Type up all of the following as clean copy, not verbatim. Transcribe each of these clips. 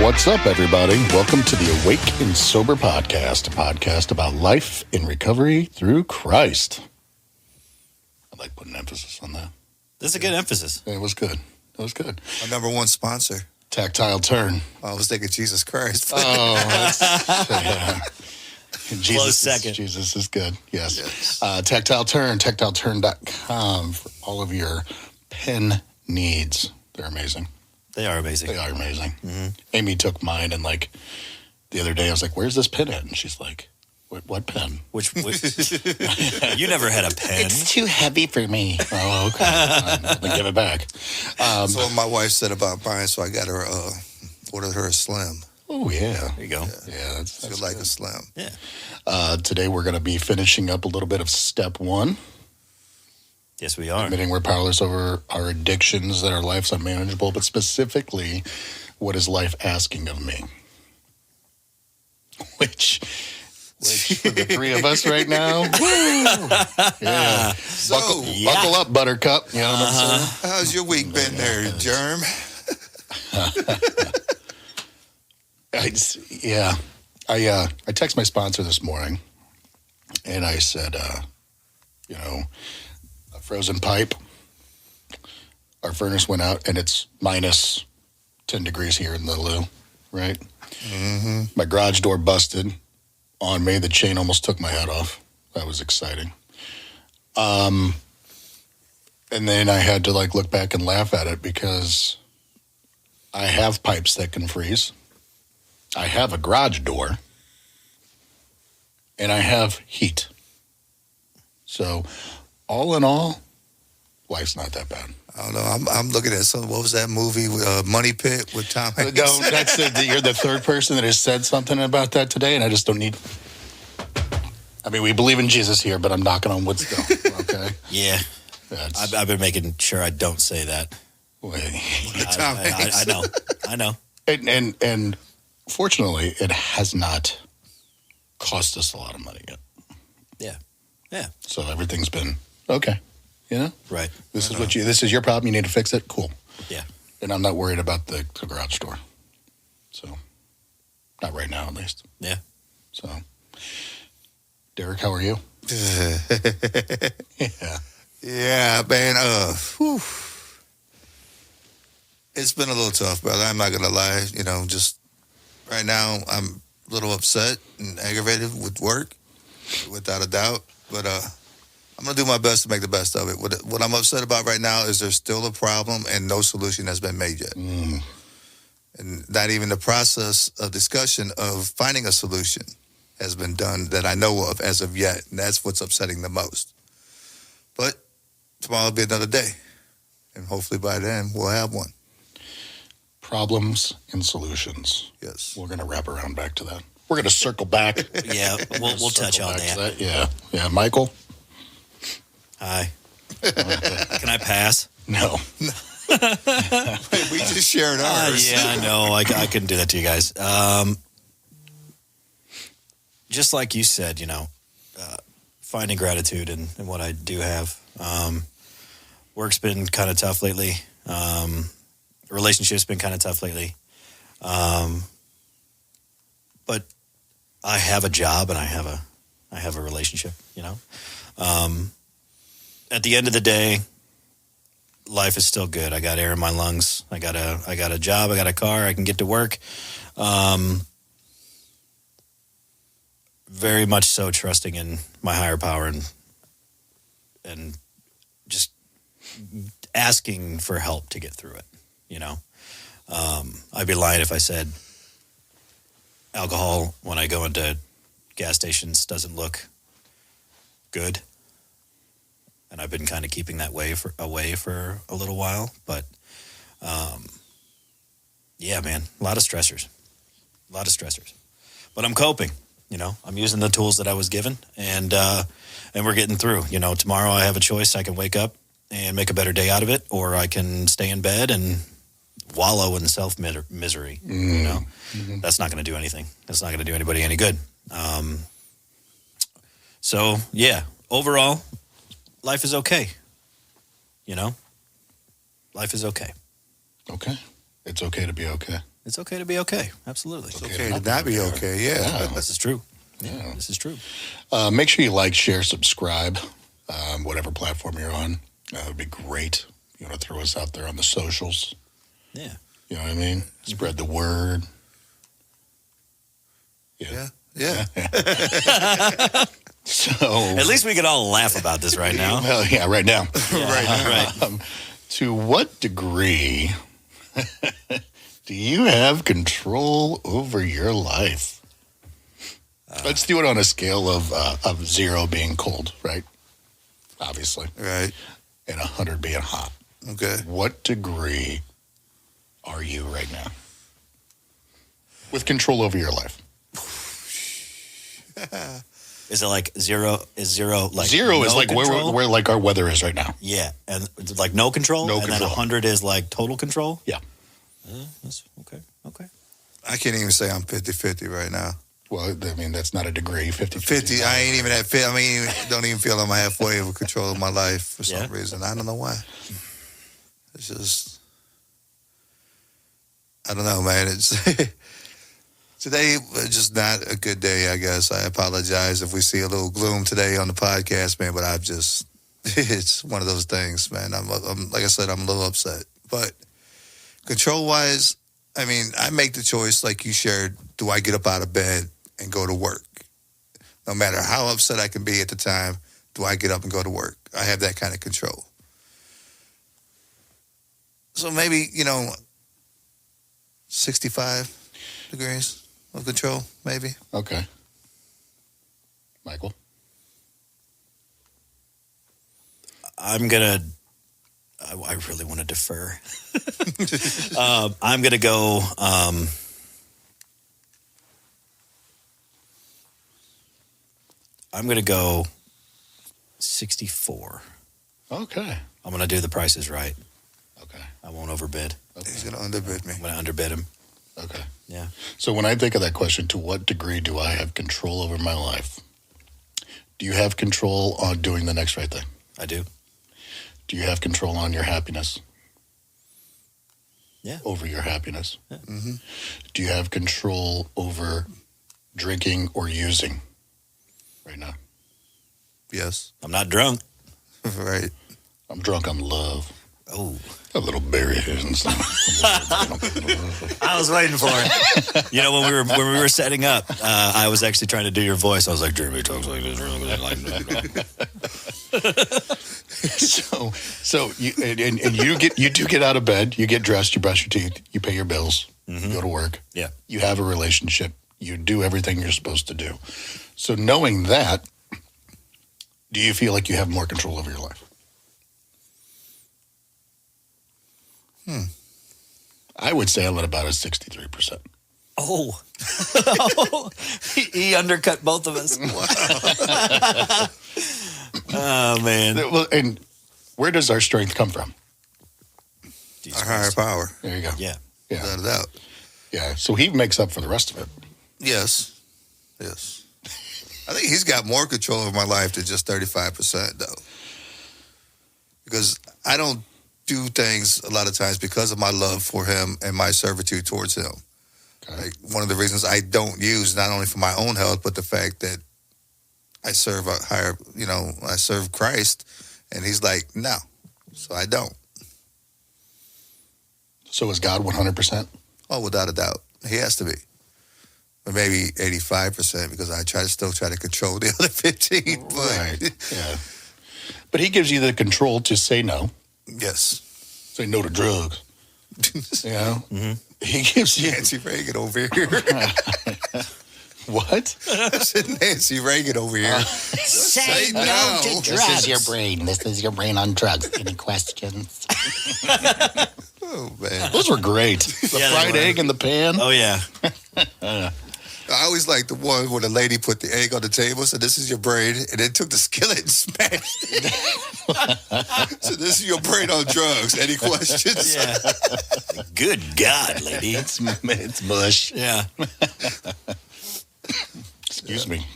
What's up, everybody? Welcome to the Awake and Sober podcast, a podcast about life in recovery through Christ. I like putting emphasis on that. That's a good emphasis. It was good. It was good. Our number one sponsor. Tactile Turn. I was thinking Jesus Christ. Yeah. Close second. Jesus is good. Yes. Tactile Turn, tactileturn.com for all of your pen needs. They're amazing. They are amazing. Mm-hmm. Amy took mine, and like the other day, I was like, "Where's this pen at?" And she's like, "What pen?" Which you never had a pen. It's too heavy for me. Oh, okay. Then give it back. That's what my wife said about buying, so I got her, ordered her a Slim. Oh, yeah. There you go. Yeah, that's She would like a Slim. Yeah. Today we're going to be finishing up a little bit of step one. Yes, we are. Admitting we're powerless over our addictions, that our life's unmanageable, but specifically, what is life asking of me? Which for the three of us right now, woo, yeah. So, Buckle up, Buttercup. You know what I'm saying? how's your week been there, Germ? I text my sponsor this morning, and I said, a frozen pipe. Our furnace went out, and it's minus 10 degrees here in the Lou, right? Mm-hmm. My garage door busted on me. The chain almost took my head off. That was exciting. And then I had to look back and laugh at it because I have pipes that can freeze. I have a garage door, and I have heat. So, all in all, life's not that bad. I don't know. I'm looking at what was that movie, Money Pit with Tom Hanks? No, you're the third person that has said something about that today, and I just don't need. I mean, we believe in Jesus here, but I'm knocking on wood still. Okay. Yeah. I've been making sure I don't say that. Tom Hanks. I know. And fortunately, it has not cost us a lot of money yet. Yeah. So everything's been okay. You know? Right. This is your problem. You need to fix it. Cool. Yeah. And I'm not worried about the garage door. So, not right now, at least. Yeah. So, Derek, how are you? Yeah. Yeah, man. It's been a little tough, brother. I'm not gonna lie. Just right now, I'm a little upset and aggravated with work, without a doubt. But I'm gonna do my best to make the best of it. What I'm upset about right now is there's still a problem and no solution has been made yet, and not even the process of discussion of finding a solution has been done that I know of as of yet, and that's what's upsetting the most. But tomorrow will be another day, and hopefully by then we'll have one. Problems and solutions. Yes. We're going to wrap around back to that. We're going to circle back. Yeah, we'll touch on that. Yeah. Michael? Hi. Can I pass? No. We just shared ours. Yeah, I know. I couldn't do that to you guys. Just like you said, finding gratitude in what I do have. Work's been kind of tough lately. Relationship's been kind of tough lately. But I have a job and I have a relationship, At the end of the day, life is still good. I got air in my lungs. I got a job. I got a car. I can get to work. Very much so trusting in my higher power and just asking for help to get through it, I'd be lying if I said alcohol when I go into gas stations doesn't look good. And I've been kind of keeping that away for a little while. But, yeah, man, a lot of stressors. But I'm coping. I'm using the tools that I was given, and we're getting through. Tomorrow I have a choice. I can wake up and make a better day out of it, or I can stay in bed and wallow in self-misery. That's not going to do anything. That's not going to do anybody any good. So, yeah, overall, life is okay. Life is okay. Okay. It's okay to be okay. It's okay to be okay. Absolutely. It's okay to not be okay. Yeah. This is true. Yeah, this is true. Make sure you like, share, subscribe, whatever platform you're on. That would be great. You want to throw us out there on the socials. Yeah. You know what I mean? Spread the word. Yeah. So At least we could all laugh about this right now. well, yeah, right now. Right. To what degree do you have control over your life? Let's do it on a scale of 0 being cold, right? Obviously. Right. And 100 being hot. Okay. What degree are you right now with control over your life? Is it like 0? Is 0 like 0 is no like control? where like our weather is right now. Yeah, and it's like no control. No and control. then 100 is like total control. Yeah. That's okay. Okay. I can't even say I'm 50-50 right now. Well, I mean, that's not a degree. 50. 50. I ain't even at 50. I mean, don't even feel I'm halfway of control of my life for some Yeah. reason. I don't know why. It's just, I don't know, man. It's today was just not a good day, I guess. I apologize if we see a little gloom today on the podcast, man, but I've just, it's one of those things, man. I'm like I said, I'm a little upset. But control-wise, I mean, I make the choice, like you shared, do I get up out of bed and go to work? No matter how upset I can be at the time, do I get up and go to work? I have that kind of control. So maybe, 65 degrees of control, maybe. Okay. Michael? I'm gonna. I really want to defer. I'm gonna go. I'm gonna go 64. Okay. I'm gonna do the Price is Right. Okay. I won't overbid. He's going to underbid me. I'm gonna underbid him. Okay. Yeah. So when I think of that question, to what degree do I have control over my life? Do you have control on doing the next right thing? I do. Do you have control on your happiness? Yeah. Over your happiness? Yeah. Mm-hmm. Do you have control over drinking or using right now? Yes. I'm not drunk. Right. I'm drunk on love. Oh. A little berry here and stuff. I was waiting for it. When we were setting up, I was actually trying to do your voice. I was like, Jeremy talks like this. So you do get out of bed, you get dressed, you brush your teeth, you pay your bills, you go to work. Yeah. You have a relationship, you do everything you're supposed to do. So knowing that, do you feel like you have more control over your life? I would say I'm at about a 63%. Oh. He undercut both of us. Wow. Oh, man. Well, and where does our strength come from? Our higher power. There you go. Yeah. Yeah. Without a doubt. Yeah. So he makes up for the rest of it. Yes. Yes. I think he's got more control over my life than just 35%, though. Because I don't do things a lot of times because of my love for him and my servitude towards him. Okay. Like one of the reasons I don't use, not only for my own health, but the fact that I serve a higher, I serve Christ, and he's like, no. So I don't. So is God 100%? Oh, without a doubt. He has to be. Or maybe 85% because I still try to control the other 15. But Right. Yeah. But he gives you the control to say no. yes. Say no to drugs. Mm-hmm. He gives you Nancy Reagan over here. what? I said Nancy Reagan over here. Say no to drugs. This is your brain. This is your brain on drugs. Any questions? Oh, man. Those were great. The Yeah, they fried were. egg in the pan. Oh, yeah. I always like the one where the lady put the egg on the table, said, this is your brain, and then took the skillet and smashed it. So this is your brain on drugs. Any questions? Yeah. Good God, lady. It's mush. Yeah. Excuse me.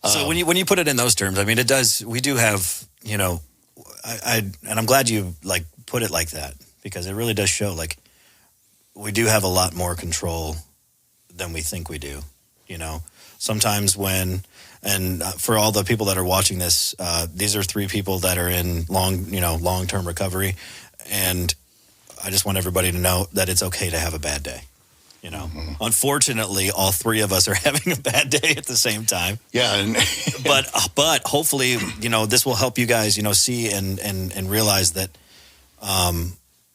So when you put it in those terms, I mean, it does. We do have, and I'm glad you put it like that because it really does show we do have a lot more control than we think we do. You know, sometimes for all the people that are watching this, these are 3 people that are in long-term recovery. And I just want everybody to know that it's okay to have a bad day. You know, unfortunately, all 3 of us are having a bad day at the same time. Yeah. And but hopefully, this will help you guys, see and realize that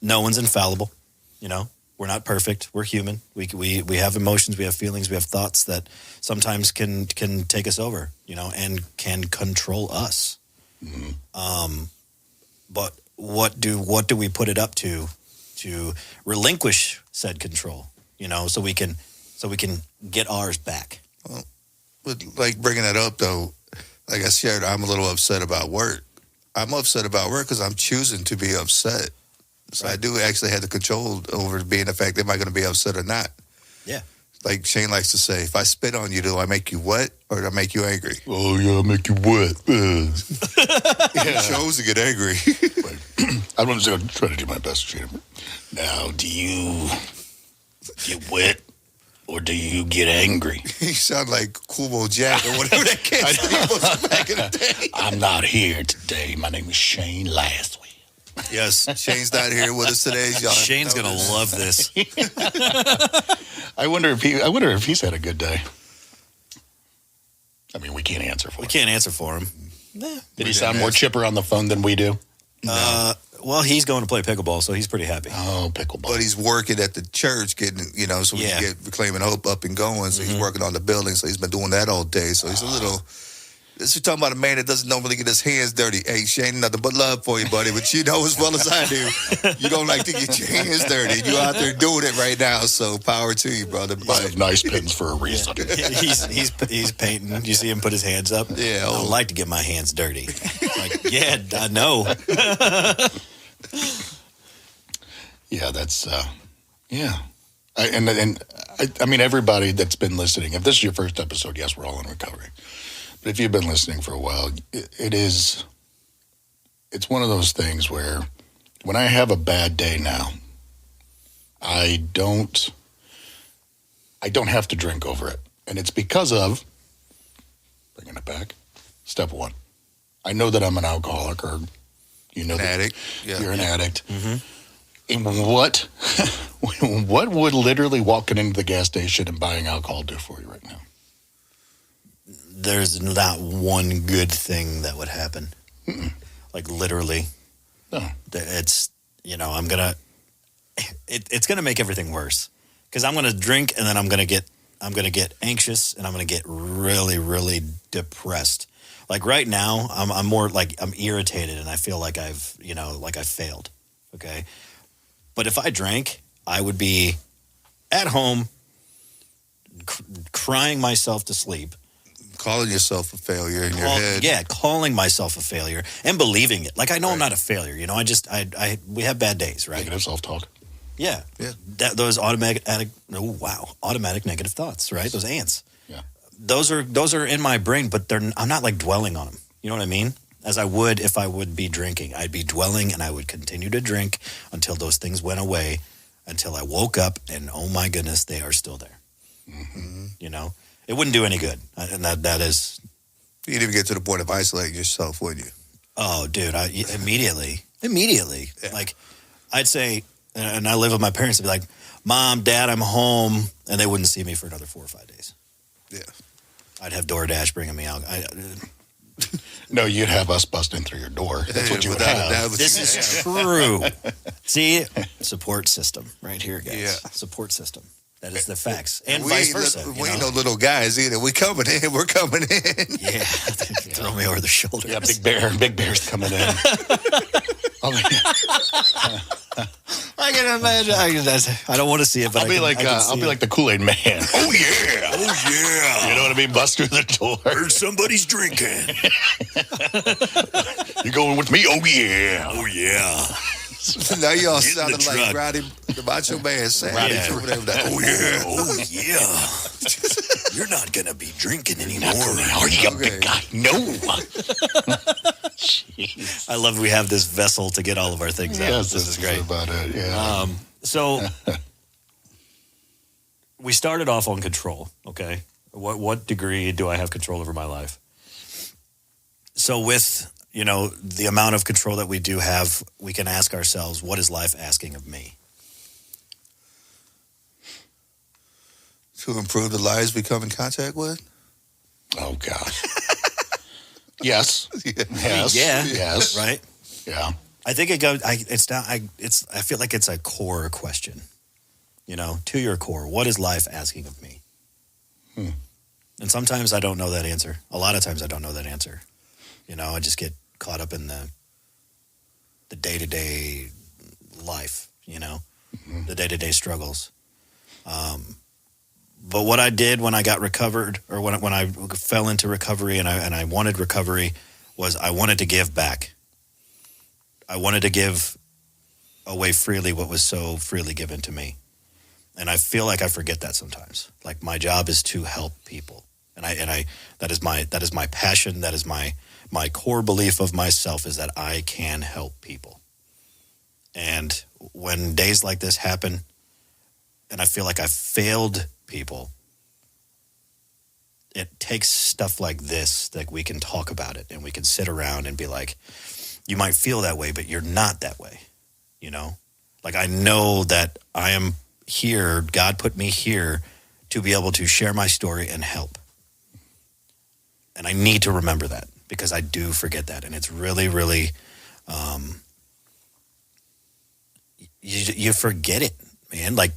no one's infallible. We're not perfect. We're human. We have emotions. We have feelings. We have thoughts that sometimes can take us over, and can control us. But what do we put it up to relinquish said control? So we can get ours back. Well, but like bringing that up though, like I shared, I'm a little upset about work. I'm upset about work because I'm choosing to be upset. So I do actually have the control over being the fact, am I going to be upset or not? Yeah. Like Shane likes to say, if I spit on you, do I make you wet or do I make you angry? Oh, yeah, I'll make you wet. He chose to get angry. I'm going to try to do my best, Shane. Now, do you get wet or do you get angry? He sound like Kumo Jack or whatever that kid's name was back in the day. I'm not here today. My name is Shane Lastway. Yes. Shane's not here with us today. Y'all Shane's going to love this. I wonder if he's had a good day. I mean, we can't answer for him. We can't answer for him. Did he sound more chipper on the phone than we do? Well, he's going to play pickleball, so he's pretty happy. Oh, pickleball. But he's working at the church, getting, so we can get Reclaiming Hope up and going. So he's working on the building. So he's been doing that all day. So he's a little. This is talking about a man that doesn't normally get his hands dirty. Hey, Shane, nothing but love for you, buddy. But you know as well as I do, you don't like to get your hands dirty. You're out there doing it right now. So power to you, brother. I have nice pins for a reason. He's painting. You see him put his hands up? Yeah. I don't like to get my hands dirty. Like, yeah, I know. Yeah, that's yeah. I mean, everybody that's been listening, if this is your first episode, yes, we're all in recovery. But if you've been listening for a while, it's one of those things where when I have a bad day now, I don't have to drink over it. And it's because of, bringing it back, step 1. I know that I'm an alcoholic, or An addict. Yeah. You're an addict. Mm-hmm. And what would literally walking into the gas station and buying alcohol do for you right now? There's not one good thing that would happen. Like literally. No. It's, it's going to make everything worse. Because I'm going to drink and then I'm going to get anxious and I'm going to get really, really depressed. Like right now, I'm more like I'm irritated and I feel like I've failed. Okay. But if I drank, I would be at home crying myself to sleep. Calling yourself a failure in your head. Yeah, calling myself a failure and believing it. Like I know I'm not a failure. We have bad days, right? Negative self-talk. Yeah. Those automatic negative thoughts, right? Those ants. Yeah. Those are in my brain, but I'm not like dwelling on them. You know what I mean? As I would if I would be drinking. I'd be dwelling and I would continue to drink until those things went away, until I woke up and oh my goodness, they are still there. Mm-hmm. It wouldn't do any good. And that is... You'd even get to the point of isolating yourself, wouldn't you? Oh, dude, immediately. Yeah. Like, I'd say, and I live with my parents, I'd be like, Mom, Dad, I'm home. And they wouldn't see me for another 4 or 5 days. Yeah. I'd have DoorDash bringing me out. No, you'd have us busting through your door. That's what you would have. This is true. See? Support system right here, guys. Yeah. Support system. That is the facts. And we vice versa. We ain't no little guys either. We're coming in. Yeah. Throw me over the shoulder. Yeah, Big Bear's coming in. I can imagine. I don't want to see it, but I'll be like the Kool-Aid man. Oh yeah. You know what I mean? Bust through the door. Heard somebody's drinking. You going with me? Oh yeah. Oh yeah. Now y'all Get in sounding the like truck. Roddy, the Macho Man, Sam. Yeah. Or whatever that. Oh yeah. Oh yeah. You're not gonna be drinking anymore. Are you a big guy? No. I love we have this vessel to get all of our things out. Yes, This is great. About it. Yeah. So we started off on control. Okay, what degree do I have control over my life? So with the amount of control that we do have, we can ask ourselves, what is life asking of me? To improve the lives we come in contact with? Oh, gosh. Yes. Yeah. Yes. Yeah. Yes. Right. Yeah. I think it goes. It's not. I feel like it's a core question. To your core, what is life asking of me? And sometimes I don't know that answer. A lot of times I don't know that answer. I just get caught up in the day-to-day life. The day-to-day struggles. But what I did when I got recovered, or when I fell into recovery, and I wanted recovery, was I wanted to give back. I wanted to give away freely what was so freely given to me. And I feel like I forget that sometimes. Like, my job is to help people. And I that is my passion. That is my core belief of myself, is that I can help people. And when days like this happen, and I feel like I failed people, it takes stuff like this that we can talk about it, and we can sit around and be like, you might feel that way, but you're not that way. Like, I know that I am here. God put me here to be able to share my story and help. And I need to remember that, because I do forget that. And it's really, really, you forget it, man. Like,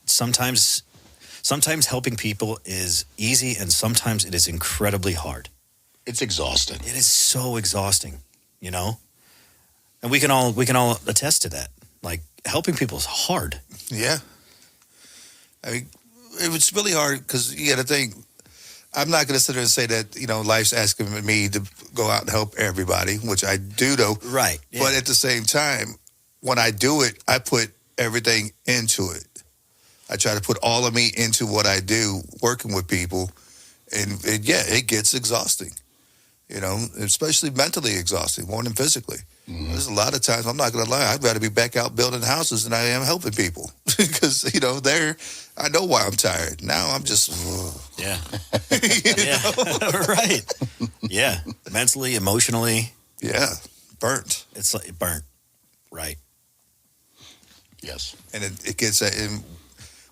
sometimes helping people is easy, and sometimes it is incredibly hard. It's exhausting. It is so exhausting, and we can all attest to that. Like, helping people is hard. Yeah. I mean, it was really hard, because you got to think, I'm not going to sit there and say that, life's asking me to go out and help everybody, which I do, though. Right. Yeah. But at the same time, when I do it, I put everything into it. I try to put all of me into what I do, working with people. And it gets exhausting, especially mentally exhausting, more than physically. Mm-hmm. There's a lot of times, I'm not going to lie, I'd rather be back out building houses than I am helping people. Because, I know why I'm tired. Now I'm just, yeah. Right. Yeah. Mentally, emotionally. Yeah. Burnt. It's like burnt. Right. Yes. And it gets, and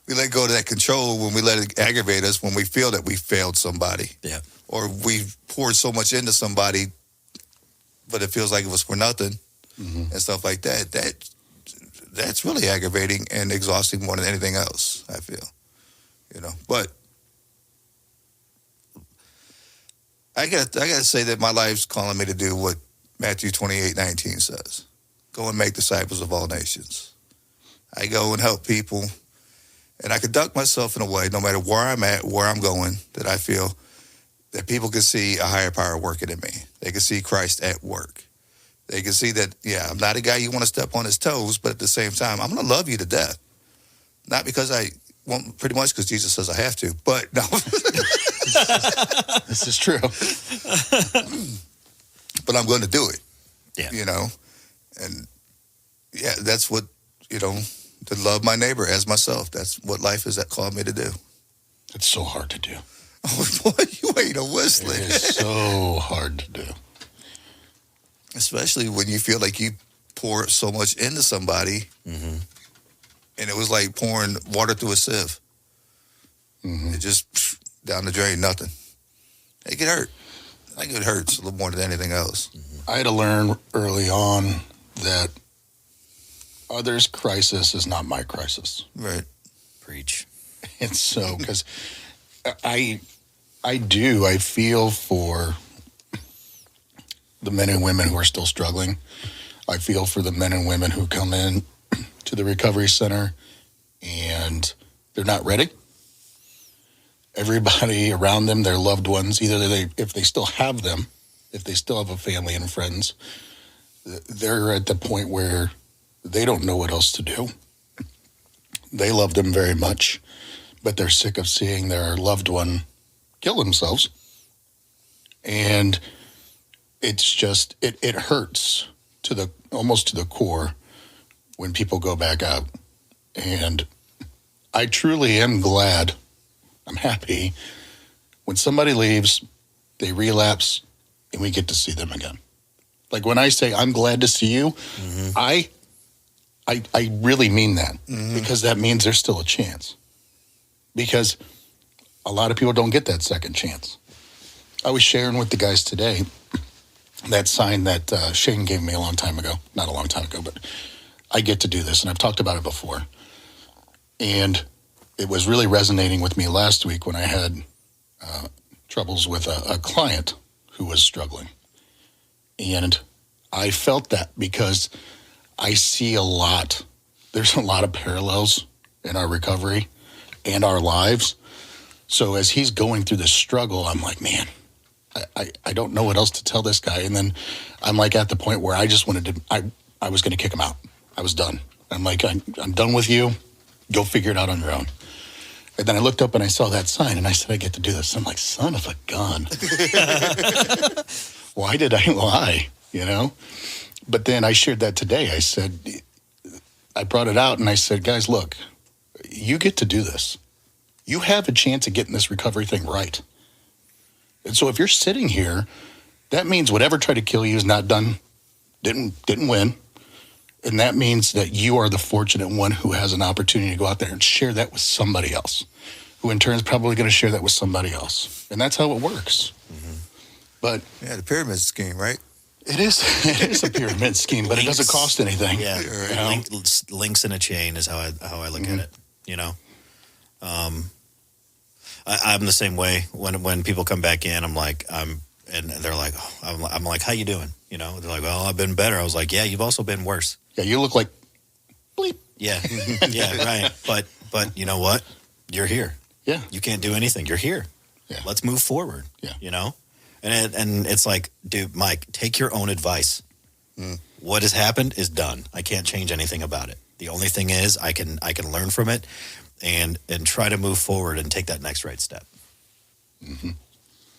we let go of that control when we let it aggravate us, when we feel that we failed somebody. Yeah. Or we poured so much into somebody, but it feels like it was for nothing, and stuff like that. That's really aggravating and exhausting more than anything else, I feel. But I got to say that my life's calling me to do what Matthew 28:19 says. Go and make disciples of all nations. I go and help people, and I conduct myself in a way, no matter where I'm at, where I'm going, that I feel that people can see a higher power working in me. They can see Christ at work. They can see that, I'm not a guy you want to step on his toes, but at the same time, I'm going to love you to death. Not because pretty much because Jesus says I have to, but no. This is true. But I'm going to do it. Yeah. And that's what, to love my neighbor as myself. That's what life is that called me to do. It's so hard to do. Oh, boy, you ain't a whistler. It is so hard to do. Especially when you feel like you pour so much into somebody, and it was like pouring water through a sieve. It just down the drain, nothing. It can hurt. I think it hurts a little more than anything else. I had to learn early on that others' crisis is not my crisis. Right. Preach. And so, because I feel for the men and women who are still struggling. I feel for the men and women who come in to the recovery center and they're not ready. Everybody around them, their loved ones, if they still have them, if they still have a family and friends, they're at the point where they don't know what else to do. They love them very much, but they're sick of seeing their loved one kill themselves. And it's just, it hurts almost to the core when people go back out. And I truly am glad, I'm happy, when somebody leaves, they relapse, and we get to see them again. Like when I say, I'm glad to see you, I really mean that because that means there's still a chance. Because a lot of people don't get that second chance. I was sharing with the guys today that sign that Shane gave me a long time ago. Not a long time ago, but I get to do this, and I've talked about it before. And it was really resonating with me last week when I had troubles with a client who was struggling. And I felt that because I see there's a lot of parallels in our recovery and our lives. So as he's going through this struggle, I'm like, man, I don't know what else to tell this guy. And then I'm like at the point where I just wanted to, I was going to kick him out. I was done. I'm like, I'm done with you. Go figure it out on your own. And then I looked up and I saw that sign and I said, I get to do this. I'm like, son of a gun. Why did I lie? You know? But then I shared that today. I said, I brought it out and I said, guys, look, you get to do this. You have a chance of getting this recovery thing right. And so if you're sitting here, that means whatever tried to kill you is not done, didn't win. And that means that you are the fortunate one who has an opportunity to go out there and share that with somebody else, who in turn is probably going to share that with somebody else. And that's how it works. But Yeah, the pyramid scheme, right? it is a pyramid scheme, but it doesn't cost anything. Yeah, You know? links in a chain is how I look at it. You know, I'm the same way. When people come back in, I'm like, and they're like, oh, I'm like, how you doing? You know, they're like, well, I've been better. I was like, yeah, you've also been worse. Yeah, you look like bleep. Yeah, yeah, right. But you know what? You're here. Yeah. You can't do anything. You're here. Yeah. Let's move forward. Yeah. You know, and it's like, dude, Mike, take your own advice. What has happened is done. I can't change anything about it. The only thing is I can learn from it and try to move forward and take that next right step.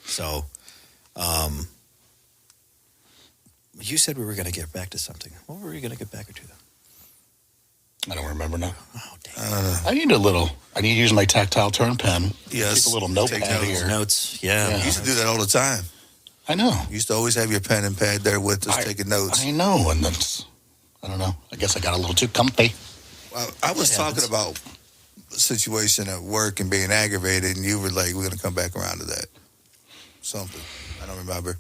So, you said we were going to get back to something. What were we going to get back to? I don't remember now. Oh, damn. I need to use my tactile turn pen. Yes. Keep a little Take notepad notes. here. Notes. Yeah. Yeah. You used to do that all the time. I know. You used to always have your pen and pad there with us taking notes. I know, and that's, I don't know. I guess I got a little too comfy. Well, I was talking about a situation at work and being aggravated, and you were like, we're going to come back around to that. Something. I don't remember.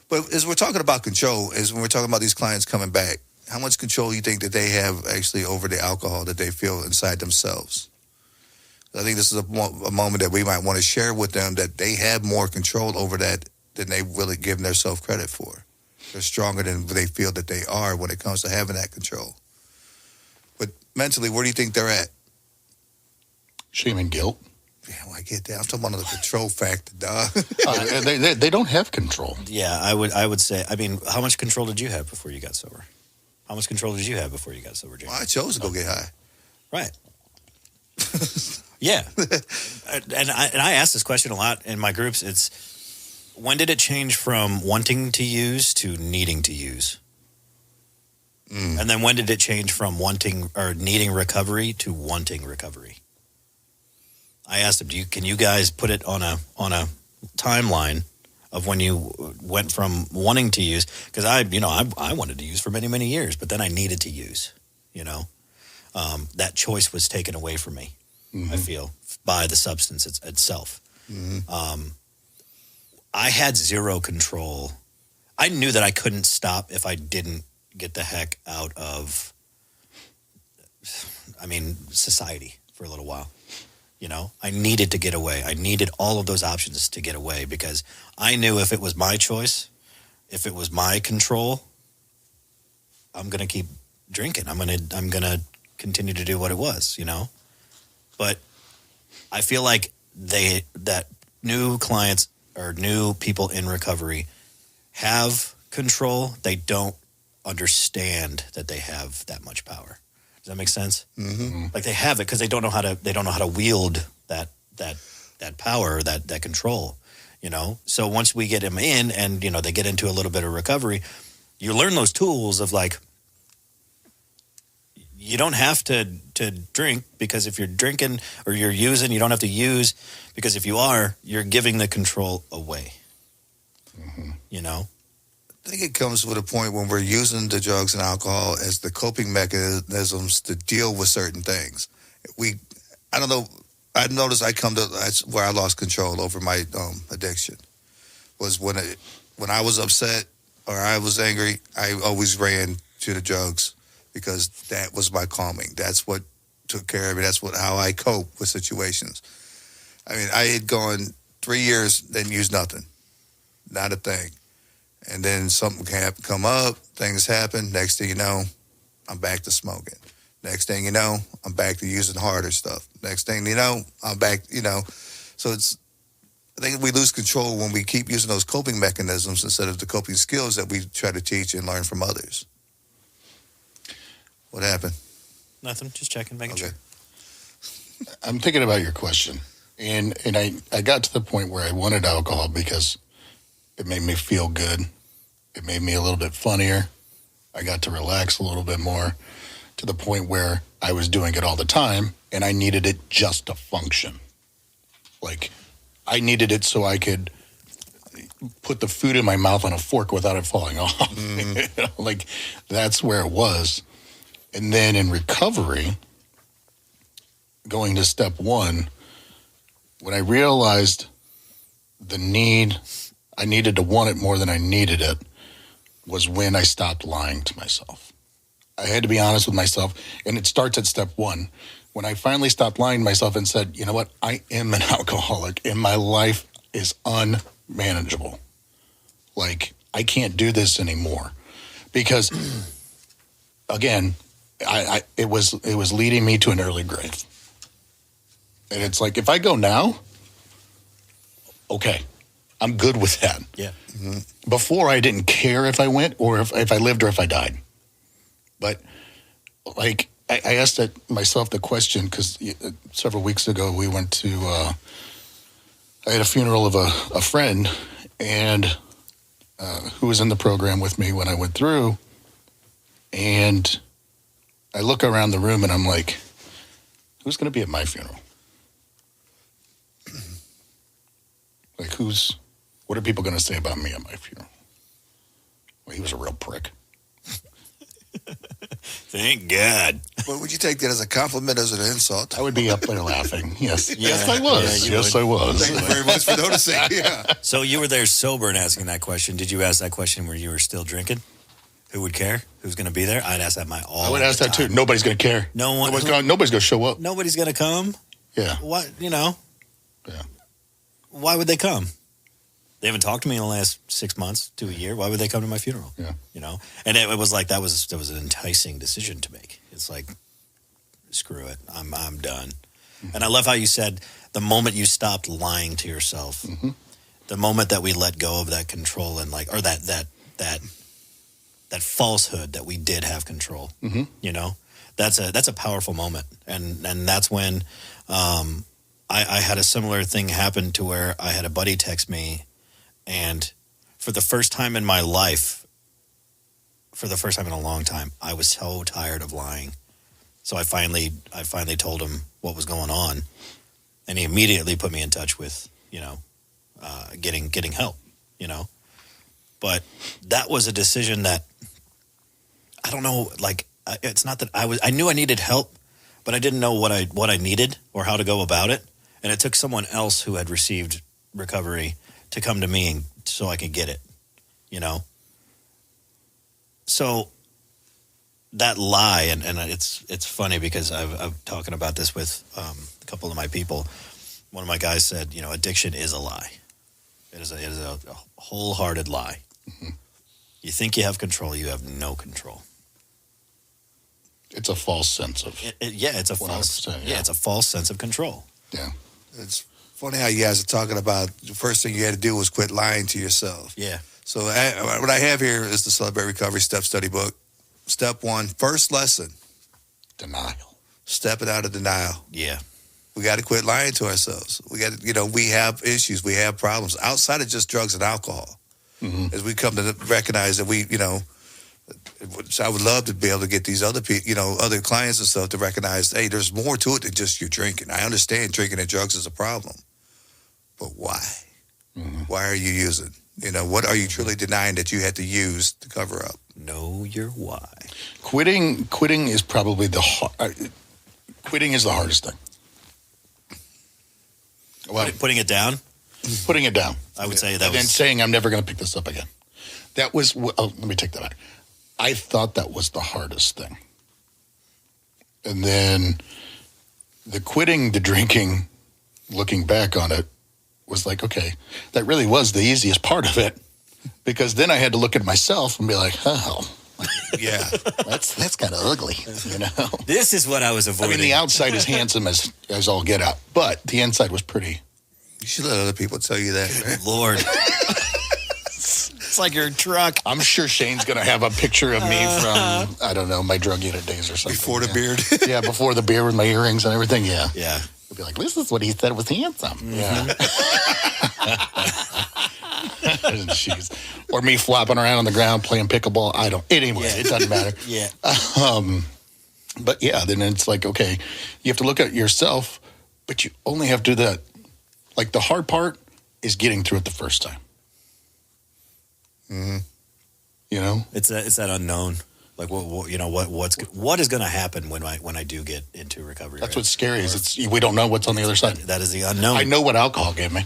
But as we're talking about control, is when we're talking about these clients coming back, how much control you think that they have actually over the alcohol that they feel inside themselves? I think this is a moment that we might want to share with them that they have more control over that than they really give themselves credit for. They're stronger than they feel that they are when it comes to having that control. But mentally, where do you think they're at? Shame and guilt. Yeah, well, I get that. I'm talking about the control factor, dog. They don't have control. Yeah, I would say, I mean, how much control did you have before you got sober? How much control did you have before you got sober, Jake? Well, I chose to go get high. Right. Yeah. And I ask this question a lot in my groups. It's, when did it change from wanting to use to needing to use? And then when did it change from wanting or needing recovery to wanting recovery? I asked them, can you guys put it on a timeline of when you went from wanting to use? Because I wanted to use for many, many years, but then I needed to use, that choice was taken away from me, I feel, by the substance itself. I had zero control. I knew that I couldn't stop if I didn't get the heck out of, society for a little while. I needed to get away. I needed all of those options to get away because I knew if it was my choice, if it was my control, I'm going to keep drinking. I'm going to continue to do what it was, But I feel like that new clients or new people in recovery have control. They don't understand that they have that much power. Does that make sense? Like they have it because they don't know how to wield that power, that control, So once we get them in and, they get into a little bit of recovery, you learn those tools of like, you don't have to drink, because if you're drinking or you're using, you don't have to use, because if you are, you're giving the control away. You know? I think it comes with a point when we're using the drugs and alcohol as the coping mechanisms to deal with certain things. I don't know. I noticed that's where I lost control over my addiction. Was when I was upset or I was angry, I always ran to the drugs because that was my calming. That's what took care of me. That's how I cope with situations. I mean, I had gone 3 years, didn't use nothing, not a thing. And then something come up, things happen. Next thing you know, I'm back to smoking. Next thing you know, I'm back to using harder stuff. Next thing you know, I'm back, So I think we lose control when we keep using those coping mechanisms instead of the coping skills that we try to teach and learn from others. What happened? Nothing. Just checking, making sure. I'm thinking about your question. And I got to the point where I wanted alcohol because it made me feel good. It made me a little bit funnier. I got to relax a little bit more, to the point where I was doing it all the time and I needed it just to function. Like, I needed it so I could put the food in my mouth on a fork without it falling off. Like, that's where it was. And then in recovery, going to step one, when I realized the need, I needed to want it more than I needed it, was when I stopped lying to myself. I had to be honest with myself, and it starts at step one. When I finally stopped lying to myself and said, you know what, I am an alcoholic, and my life is unmanageable. Like, I can't do this anymore. Because, again, it was leading me to an early grave. And it's like, if I go now, okay, I'm good with that. Yeah. Mm-hmm. Before, I didn't care if I went or if I lived or if I died. But, like, I asked myself the question because several weeks ago we went to, I had a funeral of a friend and who was in the program with me when I went through. And I look around the room and I'm like, who's going to be at my funeral? Like, what are people going to say about me at my funeral? Well, he was a real prick. Thank God. But would you take that as a compliment, as an insult? I would be up there laughing. Yes. Yeah. Yes, I was. Yeah, yes, I was. Thank you very much for noticing. Yeah. So you were there sober and asking that question. Did you ask that question where you were still drinking? Who would care? Who's going to be there? I'd ask that I would ask that too. Nobody's going to care. Nobody's going to show up. Nobody's going to come. Yeah. What, Yeah. Why would they come? They haven't talked to me in the last 6 months to a year. Why would they come to my funeral? Yeah. And it was like that was an enticing decision to make. It's like, screw it, I'm done. Mm-hmm. And I love how you said the moment you stopped lying to yourself, mm-hmm. the moment that we let go of that control and or that falsehood that we did have control. Mm-hmm. That's a powerful moment, and that's when I had a similar thing happen to where I had a buddy text me. And for the first time in my life, for the first time in a long time, I was so tired of lying. So I finally told him what was going on, and he immediately put me in touch with, getting help, But that was a decision that I don't know. Like, it's not that I knew I needed help, but I didn't know what I needed or how to go about it. And it took someone else who had received recovery to come to me so I could get it, So that lie, and it's funny because I'm talking about this with a couple of my people. One of my guys said, addiction is a lie. It is a wholehearted lie. Mm-hmm. You think you have control, you have no control. It's a false sense of. It's a false. Yeah, it's a false sense of control. Yeah. It's funny how you guys are talking about the first thing you had to do was quit lying to yourself. Yeah. So what I have here is the Celebrate Recovery Step Study book. Step one, first lesson. Denial. Stepping out of denial. Yeah. We got to quit lying to ourselves. We got to, we have issues. We have problems outside of just drugs and alcohol. Mm-hmm. As we come to recognize that So I would love to be able to get these other people, other clients and stuff to recognize, hey, there's more to it than just you drinking. I understand drinking and drugs is a problem, but why? Mm-hmm. Why are you using? What are you truly denying that you had to use to cover up? Know your why. Quitting is probably quitting is the hardest thing. Well, Putting it down, putting it down. I would say that And then was saying I'm never going to pick this up again. That was. Let me take that back. I thought that was the hardest thing. And then the quitting the drinking, looking back on it, was like, okay, that really was the easiest part of it. Because then I had to look at myself and be like, oh, Yeah. that's kind of ugly, this is what I was I avoiding. mean, the outside is handsome as all get out, but the inside was pretty. You should let other people tell you that, man. Lord. It's like your truck. I'm sure Shane's going to have a picture of me from, I don't know, my drug unit days or something. Before the yeah. beard. Yeah, before the beard with my earrings and everything, yeah. Yeah. He'll be like, this is what he said was handsome. Yeah. Jeez. Or me flopping around on the ground playing pickleball. Anyway, Yeah. it doesn't matter. Yeah. But yeah, then it's like, okay, you have to look at yourself, but you only have to do that. Like the hard part is getting through it the first time. Mm-hmm. It's that unknown. Like what is going to happen when I do get into recovery? That's right? what's scary is we don't know what's on the other side. That is the unknown. I know what alcohol gave me.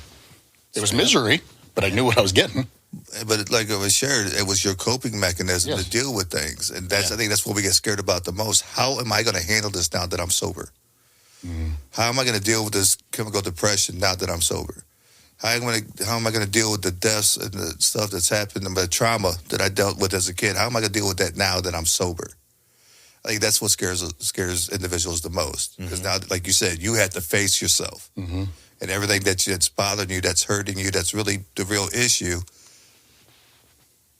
It was misery, but I knew what I was getting. But like it was shared, it was your coping mechanism Yes. to deal with things. And I think that's what we get scared about the most. How am I going to handle this now that I'm sober? Mm. How am I going to deal with this chemical depression now that I'm sober? How am I going to deal with the deaths and the stuff that's happened and the trauma that I dealt with as a kid? How am I going to deal with that now that I'm sober? I think that's what scares individuals the most. Because now, like you said, you had to face yourself. Mm-hmm. And everything that's bothering you, that's hurting you, that's really the real issue,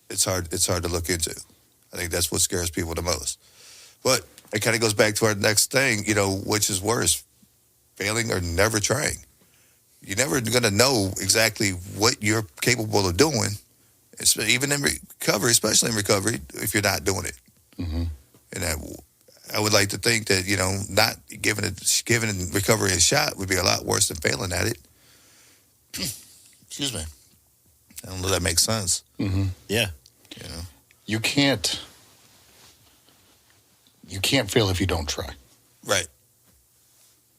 it's hard to look into. I think that's what scares people the most. But it kind of goes back to our next thing, which is worse, failing or never trying. You're never going to know exactly what you're capable of doing, even in recovery, especially in recovery, if you're not doing it. Mm-hmm. And I would like to think that, not giving recovery a shot would be a lot worse than failing at it. Excuse me. I don't know if that makes sense. Mm-hmm. Yeah. You can't fail if you don't try. Right.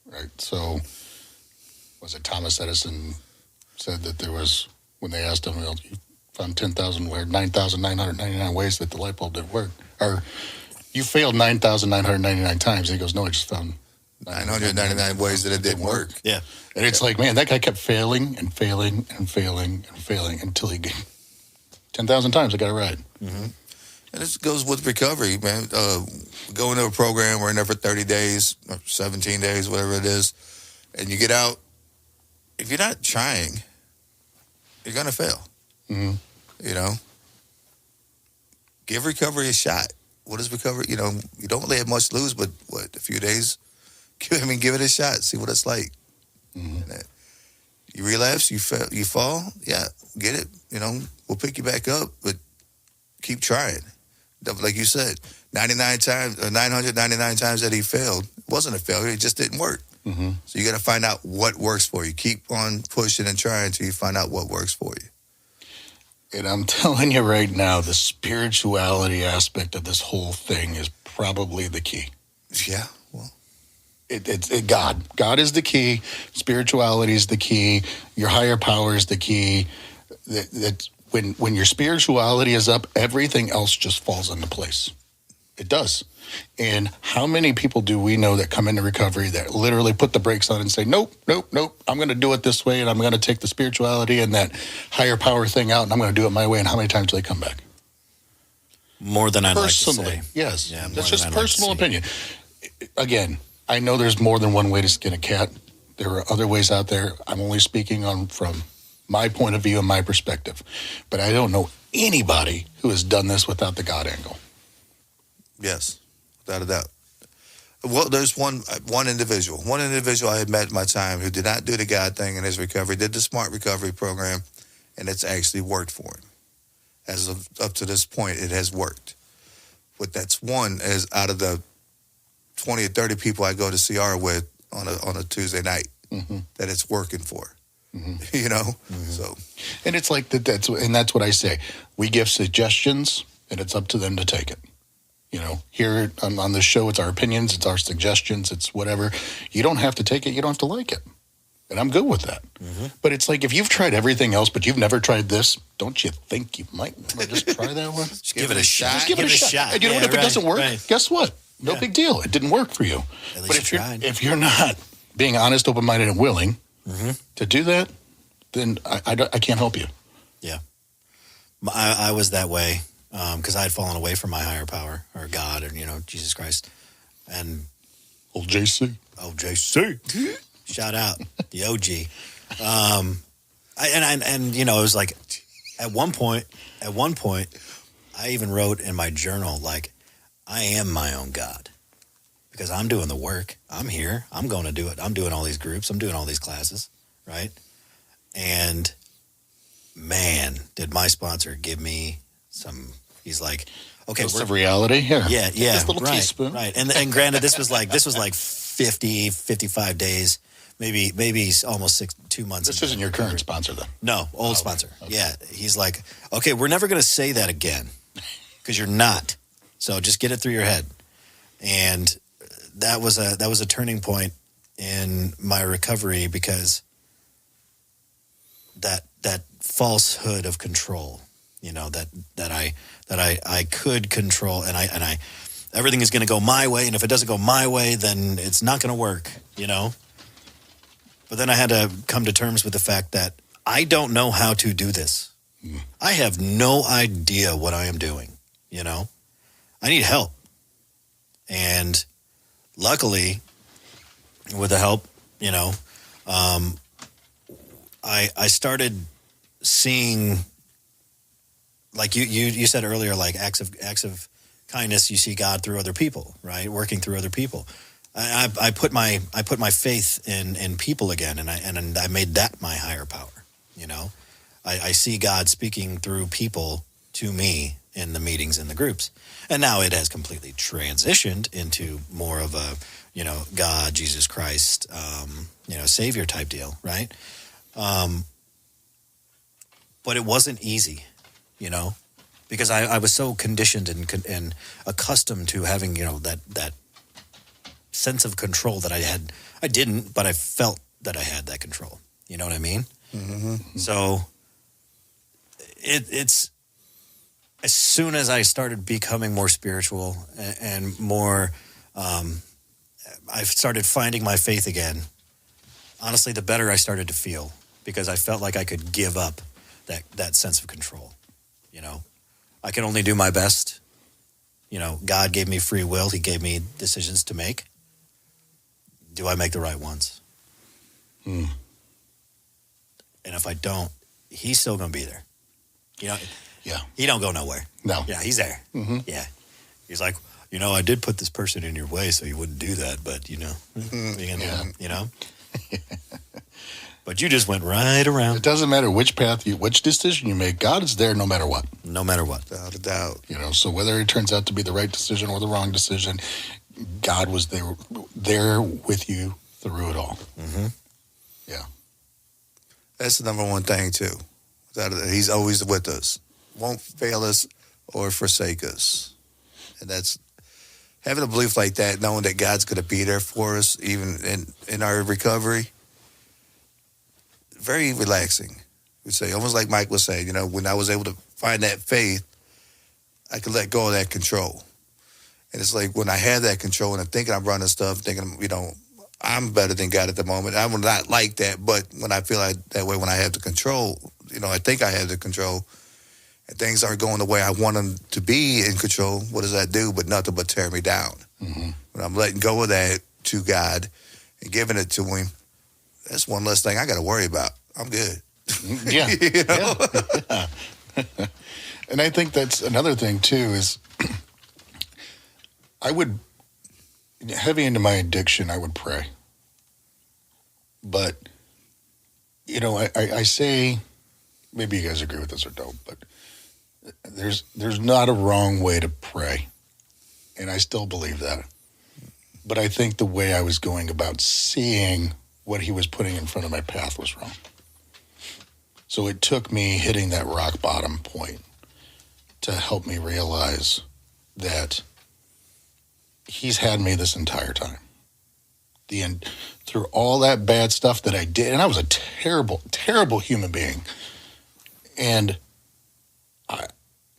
Right. So, was it Thomas Edison said that there was, when they asked him, well, you found 9,999 ways that the light bulb didn't work. Or you failed 9,999 times. And he goes, no, I just found 999 ways that it didn't work. Yeah. And it's like, man, that guy kept failing and failing and failing and failing until he 10,000 times I got it right. Mm-hmm. And this goes with recovery, man. Go into a program, we're in there for 30 days, or 17 days, whatever it is, and you get out. If you're not trying, you're going to fail. Mm-hmm. Give recovery a shot. What is recovery? You don't really have much to lose, but a few days? Give it a shot. See what it's like. Mm-hmm. You relapse, you fall. Yeah, get it. We'll pick you back up, but keep trying. Like you said, 999 times that he failed, it wasn't a failure. It just didn't work. Mm-hmm. So you got to find out what works for you. Keep on pushing and trying until you find out what works for you. And I'm telling you right now, the spirituality aspect of this whole thing is probably the key. Yeah, well, It's God. God is the key. Spirituality is the key. Your higher power is the key. That when your spirituality is up, everything else just falls into place. It does. And how many people do we know that come into recovery that literally put the brakes on and say, nope, I'm going to do it this way, and I'm going to take the spirituality and that higher power thing out, and I'm going to do it my way. And how many times do they come back? More than I'd like to Personally, say. yes. Yeah, more That's than just I'd like to personal see. opinion. Again, I know there's more than one way to skin a cat. There are other ways out there. I'm only speaking from my point of view and my perspective. But I don't know anybody who has done this without the God angle. yes, without a doubt. Well, there's one individual I had met in my time who did not do the God thing in his recovery, did the SMART recovery program, and it's actually worked for him. As of up to this point, it has worked. but that's one as out of the 20 or 30 people I go to CR with on a Tuesday night that it's working for. You know, so And it's like that's what I say. We give suggestions, and it's up to them to take it. You know, here on the show, it's our opinions, it's our suggestions, it's whatever. You don't have to take it. You don't have to like it. And I'm good with that. But it's like if you've tried everything else, but you've never tried this, don't you think you might want to just try that one? Just give it a shot. Just give it a shot. And you know what? Yeah, If it doesn't work, right. guess what? No big deal. It didn't work for you. At least But you tried. if you're not being honest, open-minded, and willing to do that, then I can't help you. Yeah. I was that way because I had fallen away from my higher power or God or, Jesus Christ. And Old JC. JC. Shout out the OG. It was like at one point, I even wrote in my journal, like, I am my own God because I'm doing the work. I'm here. I'm going to do it. I'm doing all these groups. I'm doing all these classes. Right. And man, did my sponsor give me he's like, okay, Dose of reality here. Yeah. This little right, teaspoon. Right. And granted, this was like 50, 55 days, maybe almost 2 months. This isn't your current sponsor, then. No, old sponsor. Okay. Yeah. He's like, okay, we're never going to say that again because you're not. So just get it through your head. And that was a turning point in my recovery because that falsehood of control, that I could control and I everything is going to go my way. And if it doesn't go my way, then it's not going to work, But then I had to come to terms with the fact that I don't know how to do this. I have no idea what I am doing, I need help. And luckily, with the help, I started seeing, like you said earlier, like acts of kindness. You see God through other people, right? Working through other people. I put my faith in people again, and I made that my higher power. I see God speaking through people to me in the meetings in the groups, and now it has completely transitioned into more of a God, Jesus Christ, Savior type deal, right? But it wasn't easy, because I was so conditioned and accustomed to having that sense of control that I had. I didn't, but I felt that I had that control. You know what I mean? Mm-hmm. So it's as soon as I started becoming more spiritual and more, I started finding my faith again. Honestly, the better I started to feel because I felt like I could give up that sense of control. I can only do my best. God gave me free will. He gave me decisions to make. Do I make the right ones? And if I don't, he's still going to be there. Yeah. He don't go nowhere. No. Yeah, he's there. Mm-hmm. Yeah. He's like, I did put this person in your way so you wouldn't do that, but, But you just went right around. It doesn't matter which decision you make. God is there no matter what. No matter what. without a doubt. So whether it turns out to be the right decision or the wrong decision, God was there with you through it all. Mm-hmm. Yeah. That's the number one thing, too. He's always with us. Won't fail us or forsake us. And that's having a belief like that, knowing that God's going to be there for us, even in our recovery. Very relaxing. We say, almost like Mike was saying, when I was able to find that faith, I could let go of that control. And it's like when I have that control and I'm thinking I'm running stuff, thinking, I'm better than God at the moment. I'm not like that, but when I feel like that way, when I have the control, I think I have the control, and things aren't going the way I want them to be in control, what does that do? But nothing but tear me down. Mm-hmm. When I'm letting go of that to God and giving it to Him, that's one less thing I got to worry about. I'm good. Yeah. Yeah. And I think that's another thing, too, is I would, heavy into my addiction, I would pray. But, I say, maybe you guys agree with this or don't, but there's not a wrong way to pray. And I still believe that. But I think the way I was going about seeing what he was putting in front of my path was wrong. So it took me hitting that rock bottom point to help me realize that he's had me this entire time. Through all that bad stuff that I did, and I was a terrible, terrible human being. And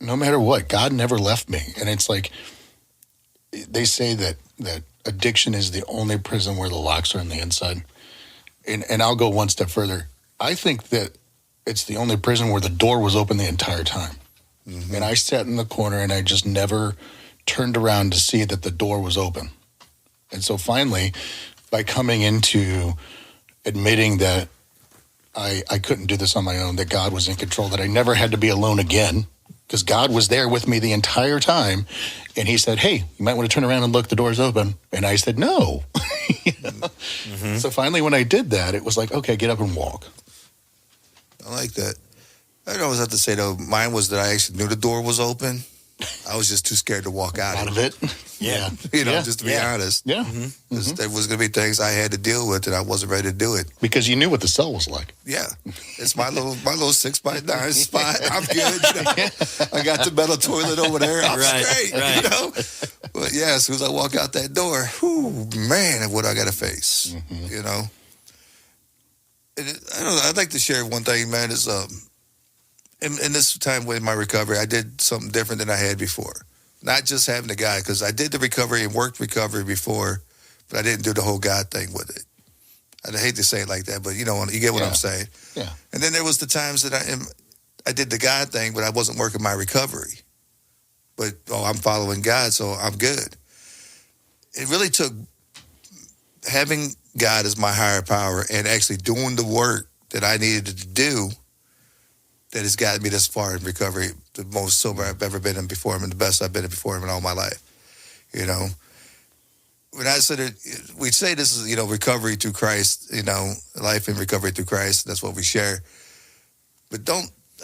no matter what, God never left me. And it's like, they say that addiction is the only prison where the locks are on the inside. And I'll go one step further. I think that it's the only prison where the door was open the entire time. Mm-hmm. And I sat in the corner and I just never turned around to see that the door was open. And so finally, by coming into admitting that I couldn't do this on my own, that God was in control, that I never had to be alone again, because God was there with me the entire time. And he said, hey, you might want to turn around and look, the door's open. And I said, no. Mm-hmm. So finally, when I did that, it was like, okay, get up and walk. I like that. I always have to say, though, mine was that I actually knew the door was open. I was just too scared to walk out of it. Yeah. Just to be honest. Yeah. Mm-hmm. There was going to be things I had to deal with and I wasn't ready to do it. Because you knew what the cell was like. Yeah. It's my little 6x9 spot. I'm good. I got the metal toilet over there. I'm straight. Right. But yeah, as soon as I walk out that door, whew, man, what I got to face, And I'd like to share one thing, man, is in this time with my recovery, I did something different than I had before. Not just having the God, because I did the recovery and worked recovery before, but I didn't do the whole God thing with it. I hate to say it like that, but you get what I'm saying. Yeah. And then there was the times that I did the God thing, but I wasn't working my recovery. But I'm following God, so I'm good. It really took having God as my higher power and actually doing the work that I needed to do that has gotten me this far in recovery, the most sober I've ever been in before him and the best I've been in before him in all my life. When I said it, we say this is, recovery through Christ, life in recovery through Christ. That's what we share. But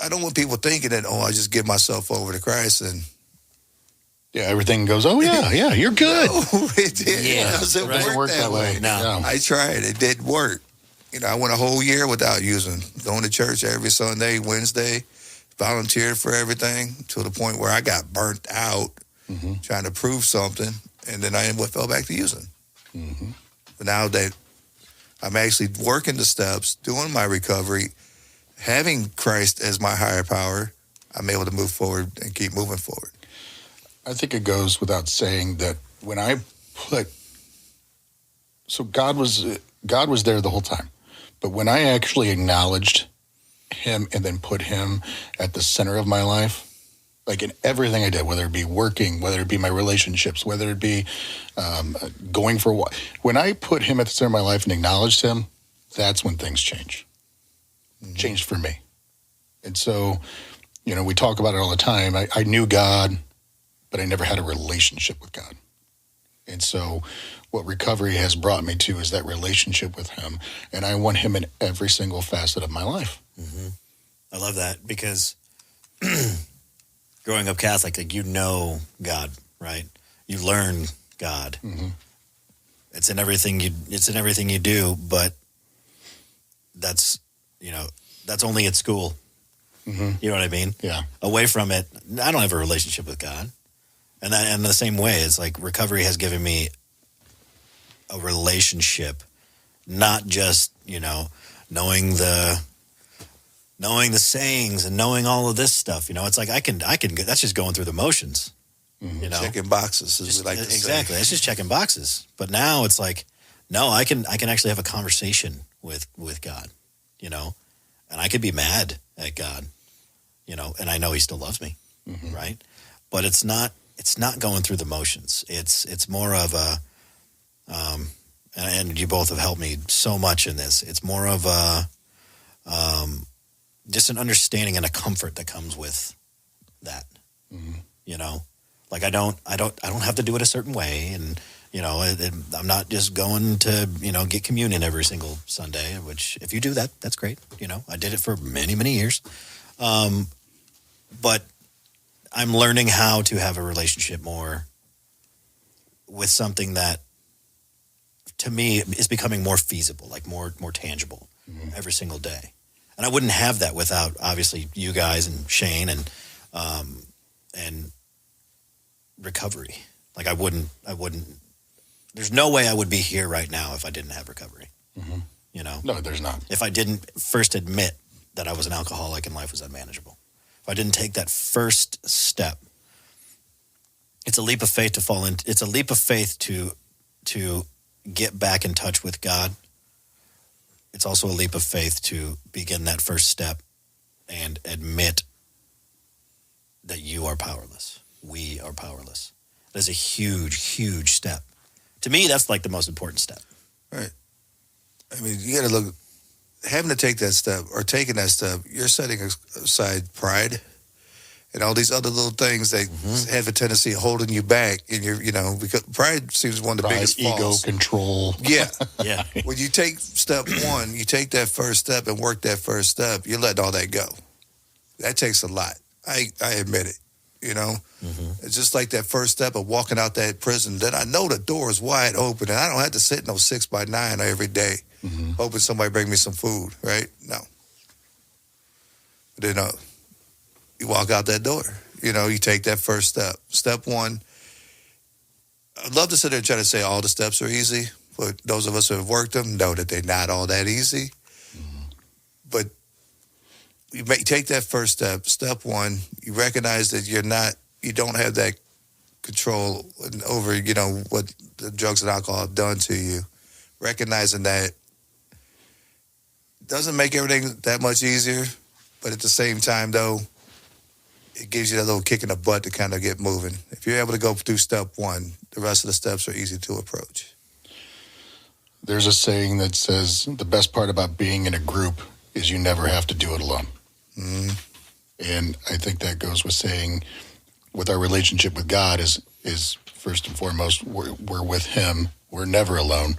I don't want people thinking that, I just give myself over to Christ and everything goes, you're good. No, it doesn't work that way. No. I tried. It didn't work. I went a whole year without going to church every Sunday, Wednesday, volunteered for everything to the point where I got burnt out trying to prove something, and then I fell back to using. Mm-hmm. But now that I'm actually working the steps, doing my recovery, having Christ as my higher power, I'm able to move forward and keep moving forward. I think it goes without saying that when God was there the whole time. But when I actually acknowledged him and then put him at the center of my life, like in everything I did, whether it be working, whether it be my relationships, whether it be going for a walk, when I put him at the center of my life and acknowledged him, that's when things change. Changed for me. And so, we talk about it all the time. I knew God, but I never had a relationship with God. And so what recovery has brought me to is that relationship with him. And I want him in every single facet of my life. Mm-hmm. I love that because growing up Catholic, God, right? You learn God. Mm-hmm. It's in everything you do, but that's only at school. Mm-hmm. You know what I mean? Yeah. Away from it, I don't have a relationship with God. And in the same way, it's like recovery has given me a relationship, not just, knowing the sayings and knowing all of this stuff. It's like I can that's just going through the motions. Mm-hmm. Checking boxes, as we like to say. Exactly. It's just checking boxes. But now it's like, no, I can actually have a conversation with God, and I could be mad at God, and I know he still loves me. Mm-hmm. Right. But it's not going through the motions. It's more of a, and you both have helped me so much in this. It's more of a, just an understanding and a comfort that comes with that. Mm-hmm. Like I don't have to do it a certain way, and I'm not just going to get communion every single Sunday. Which if you do that, that's great. I did it for many, many years, but I'm learning how to have a relationship more with something that, to me, is becoming more feasible, like more tangible every single day. And I wouldn't have that without, obviously, you guys and Shane and recovery. Like I wouldn't. There's no way I would be here right now if I didn't have recovery. Mm-hmm. You know, No, there's not. if I didn't first admit that I was an alcoholic and life was unmanageable, if I didn't take that first step, it's a leap of faith to fall in. It's a leap of faith to get back in touch with God. It's also a leap of faith to begin that first step and admit that you are powerless. We are powerless. That is a huge, huge step. To me, that's like the most important step. Right. I mean, you got to look, having to take that step or taking that step, you're setting aside pride and all these other little things that have a tendency of holding you back. And because pride seems one of the biggest ego, faults. control. Yeah. Yeah. When you take step one, you take that first step and work that first step, you're letting all that go. That takes a lot. I admit it. It's just like that first step of walking out that prison. Then I know the door is wide open, and I don't have to sit in those 6x9 every day, hoping somebody bring me some food. Right? No. But then you walk out that door. You take that first step. Step one. I'd love to sit there and try to say all the steps are easy, but those of us who have worked them know that they're not all that easy. But you take that first step. Step one, you recognize that you don't have that control over, what the drugs and alcohol have done to you. Recognizing that doesn't make everything that much easier, but at the same time, though, it gives you that little kick in the butt to kind of get moving. If you're able to go through step one, the rest of the steps are easy to approach. There's a saying that says the best part about being in a group is you never have to do it alone. And I think that goes with saying with our relationship with God is first and foremost, we're with him. We're never alone.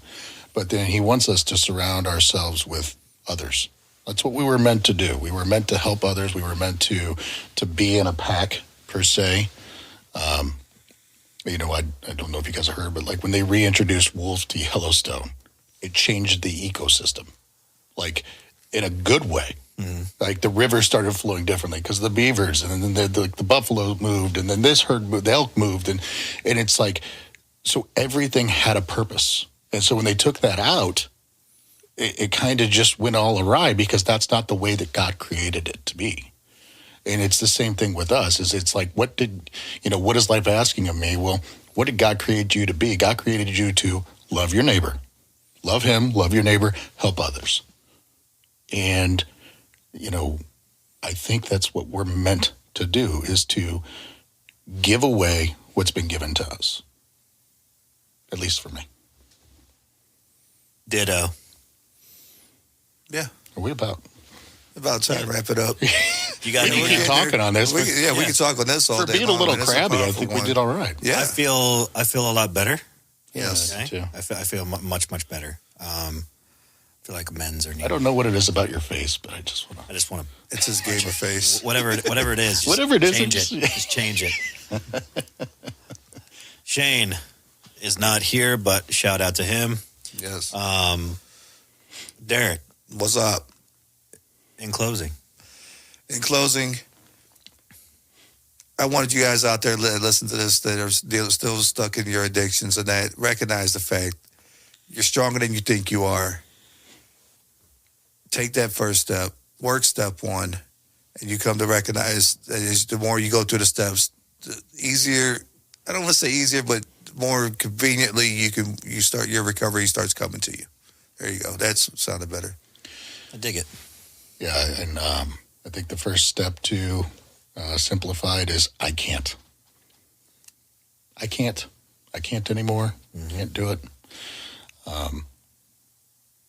But then he wants us to surround ourselves with others. That's what we were meant to do. We were meant to help others. We were meant to be in a pack, per se. I don't know if you guys have heard, but like when they reintroduced wolves to Yellowstone, it changed the ecosystem, like in a good way. Like the river started flowing differently because of the beavers, and then the buffalo moved, and then this herd moved, the elk moved, and it's like, so everything had a purpose. And so when they took that out, it kind of just went all awry because that's not the way that God created it to be. And it's the same thing with us. It's like, what is life asking of me? Well, what did God create you to be? God created you to love your neighbor, love him, love your neighbor, help others. And I think that's what we're meant to do, is to give away what's been given to us. At least for me. Ditto. Yeah. Are we about time to wrap it up. You got We any? can keep talking on this. We can talk on this all For day being a long, little man. It's crabby, I powerful think we one. did all right. Yeah. I feel a lot better. Yes. Me too. I feel much better. I feel like men's are needed. I don't know what it is about your face, but I just want to. It's his gamer face. Whatever it is. Just Whatever it is, change it's- it. Just change it. Shane is not here, but shout out to him. Yes. Derek, What's up? in closing. In closing, I wanted you guys out there to listen to this that are still stuck in your addictions, and that recognize the fact you're stronger than you think you are. Take that first step, work step one, and you come to recognize that the more you go through the steps, the easier, I don't want to say easier, but more conveniently you start, your recovery starts coming to you. There you go. That sounded better. I dig it. Yeah, and I think the first step to simplify it is I can't. I can't anymore. Can't do it.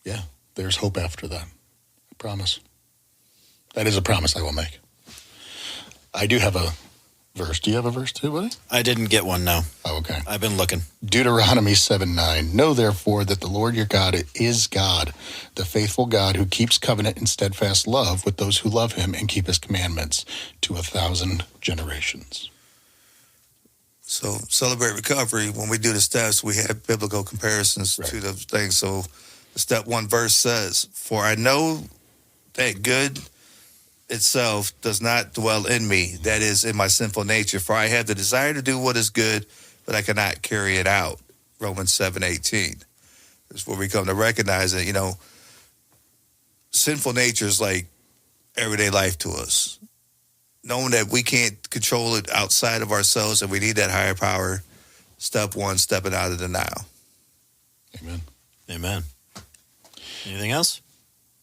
Yeah, there's hope after that. I promise. That is a promise I will make. I do have a verse. Do you have a verse too, buddy? I didn't get one, no. Oh, okay. I've been looking. Deuteronomy 7:9. Know therefore that the Lord your God is God, the faithful God who keeps covenant and steadfast love with those who love him and keep his commandments to 1,000 generations. So celebrate recovery. When we do the steps, we have biblical comparisons to the things. So step 1 verse says, "For I know that good itself does not dwell in me, that is in my sinful nature. For I have the desire to do what is good, but I cannot carry it out." Romans 7:18. That's where we come to recognize that, sinful nature is like everyday life to us. Knowing that we can't control it outside of ourselves and we need that higher power. Step 1, stepping out of denial. Amen. Amen. Anything else?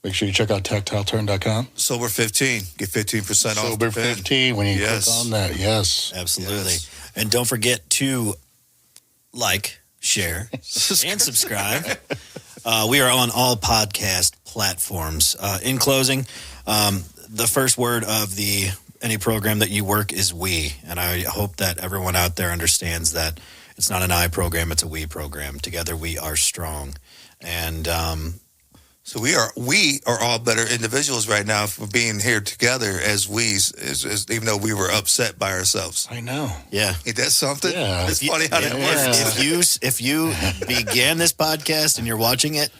Make sure you check out tactileturn.com. Sober 15. Get 15% off. Sober the pen. 15 when you Yes. click on that. Yes. Absolutely. Yes. And don't forget to like, share, and subscribe. We are on all podcast platforms. In closing, the first word of any program that you work is we. And I hope that everyone out there understands that it's not an I program, it's a we program. Together we are strong. And So we are all better individuals right now for being here together as even though we were upset by ourselves. I know. yeah. Ain't that something? Yeah. It's funny how that Yeah. works. If you began this podcast and you're watching it,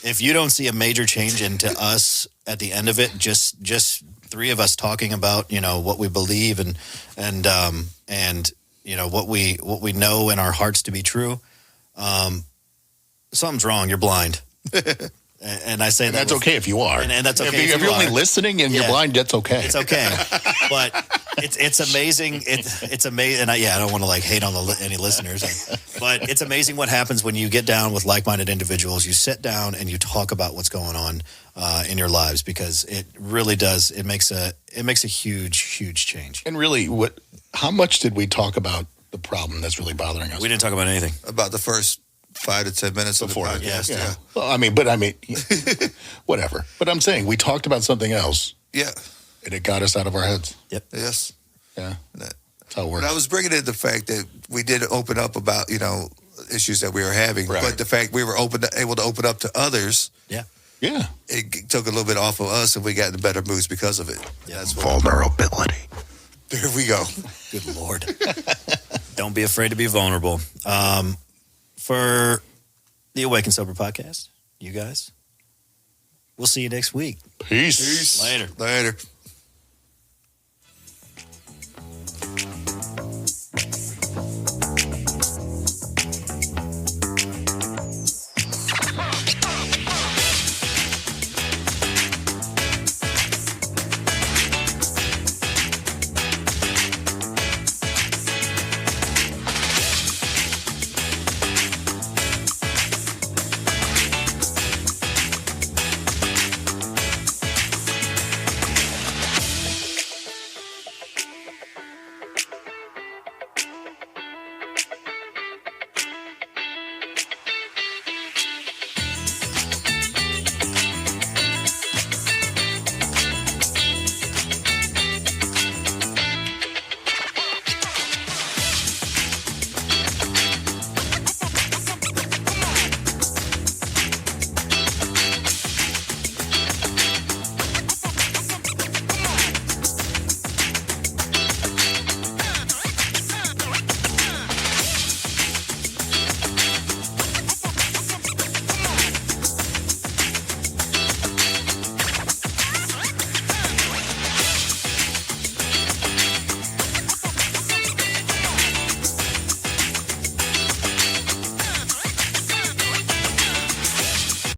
if you don't see a major change into us at the end of it, just 3 of us talking about what we believe and what we know in our hearts to be true, something's wrong. You're blind, and I say And that that's okay if you are. and that's okay If you're only are. listening and you're Yeah. blind, that's okay. It's okay, but it's amazing. It's amazing, and I don't want to hate on any listeners, but it's amazing what happens when you get down with like-minded individuals. You sit down and you talk about what's going on in your lives, because it really does. It makes a huge change. And really, how much did we talk about the problem that's really bothering us? We didn't talk about anything. About the first 5 to 10 minutes Before of it. the podcast. Yes. Yeah. Well, whatever. But I'm saying we talked about something else, Yeah. and it got us out of our heads. Yes. Yeah, That- that's how it works. But I was bringing in the fact that we did open up about, issues that we were having, Right. but the fact we were able to open up to others, yeah, it took a little bit off of us, and we got in better moods because of it. Yeah. That's what. vulnerability. There we go. Good Lord. Don't be afraid to be vulnerable. For the Awake and Sober podcast, you guys, we'll see you next week. Peace. Later. Later.